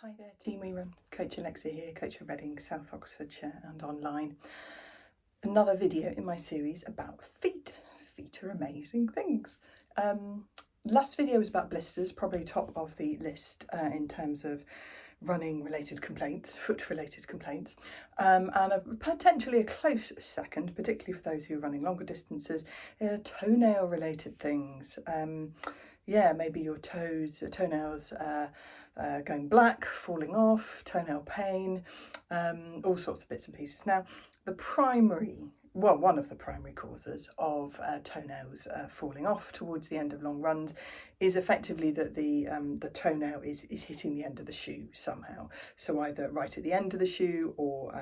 Hi there, Team We Run. Coach Alexia here, coach of Reading, South Oxfordshire and online. Another video in my series about feet. Feet are amazing things. Last video was about blisters, probably top of the list in terms of running related complaints, foot related complaints, and potentially a close second, particularly for those who are running longer distances, toenail related things. Yeah, maybe your toenails going black, falling off, toenail pain, all sorts of bits and pieces. Now, one of the primary causes of toenails falling off towards the end of long runs is effectively that the toenail is hitting the end of the shoe somehow. So either right at the end of the shoe, or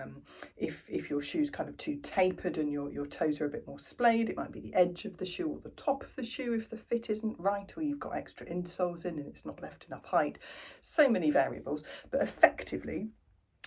if your shoe's kind of too tapered and your toes are a bit more splayed, it might be the edge of the shoe or the top of the shoe if the fit isn't right, or you've got extra insoles in and it's not left enough height. So many variables, but effectively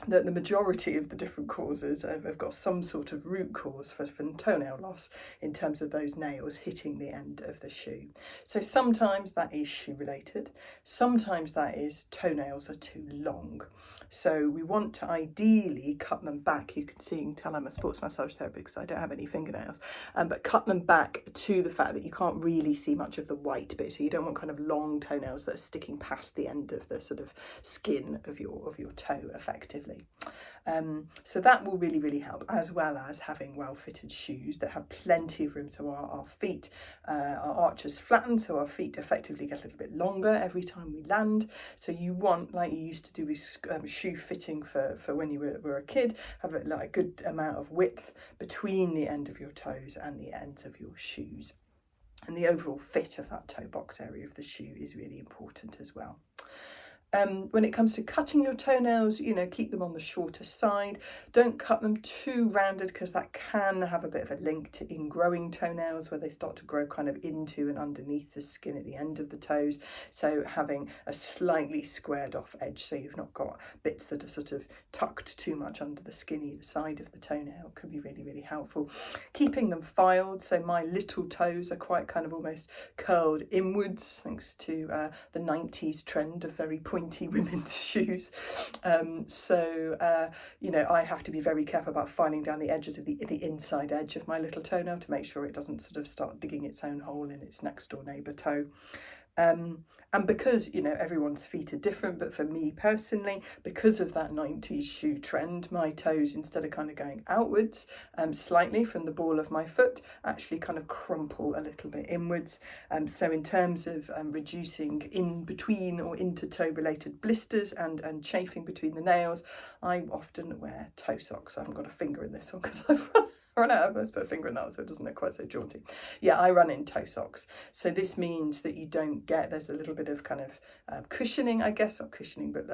that the majority of the different causes have got some sort of root cause for toenail loss in terms of those nails hitting the end of the shoe. So sometimes that is shoe related, sometimes that is toenails are too long. So we want to ideally cut them back. You can tell I'm a sports massage therapist because I don't have any fingernails, but cut them back to the fact that you can't really see much of the white bit. So you don't want kind of long toenails that are sticking past the end of the sort of skin of your toe effectively. So that will really help, as well as having well-fitted shoes that have plenty of room, so our feet, our arches flatten, so our feet effectively get a little bit longer every time we land. So you want, like you used to do with shoe fitting for when you were a kid, have a good amount of width between the end of your toes and the ends of your shoes. And the overall fit of that toe box area of the shoe is really important as well. When it comes to cutting your toenails, keep them on the shorter side. Don't cut them too rounded, because that can have a bit of a link to ingrowing toenails, where they start to grow kind of into and underneath the skin at the end of the toes. So having a slightly squared off edge, so you've not got bits that are sort of tucked too much under the skin either side of the toenail, can be really helpful. Keeping them filed, so my little toes are quite kind of almost curled inwards, thanks to the 90s trend of very pointy women's shoes. I have to be very careful about filing down the edges of the inside edge of my little toenail to make sure it doesn't sort of start digging its own hole in its next door neighbour toe. And because, everyone's feet are different, but for me personally, because of that 90s shoe trend, my toes, instead of kind of going outwards slightly from the ball of my foot, actually kind of crumple a little bit inwards. So in terms of reducing in between or intertoe related blisters and chafing between the nails, I often wear toe socks. I haven't got a finger in this one because I've run out. Let's put a finger in that so it doesn't look quite so jaunty. Yeah, I run in toe socks. So this means that you don't get, there's a little bit of kind of cushioning, I guess, not cushioning, but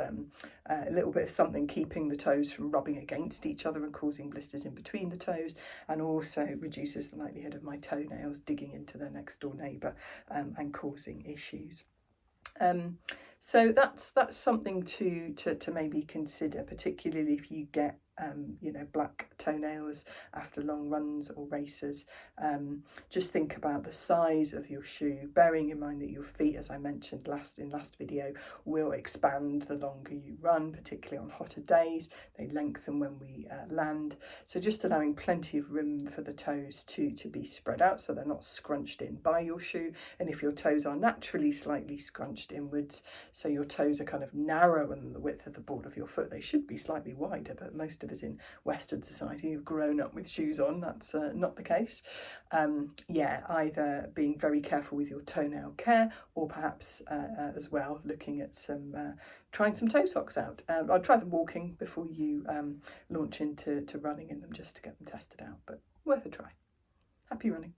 a little bit of something keeping the toes from rubbing against each other and causing blisters in between the toes, and also reduces the likelihood of my toenails digging into their next door neighbour and causing issues. So that's something to maybe consider, particularly if you get black toenails after long runs or races. Just think about the size of your shoe, bearing in mind that your feet, as I mentioned in last video, will expand the longer you run, particularly on hotter days. They lengthen when we land. So just allowing plenty of room for the toes to be spread out, so they're not scrunched in by your shoe. And if your toes are naturally slightly scrunched inwards, so your toes are kind of narrower than the width of the ball of your foot, they should be slightly wider, but most of us in Western society who've grown up with shoes on, that's not the case. Either being very careful with your toenail care, or perhaps as well looking at trying some toe socks out. I'd try them walking before you launch into running in them, just to get them tested out, but worth a try. Happy running.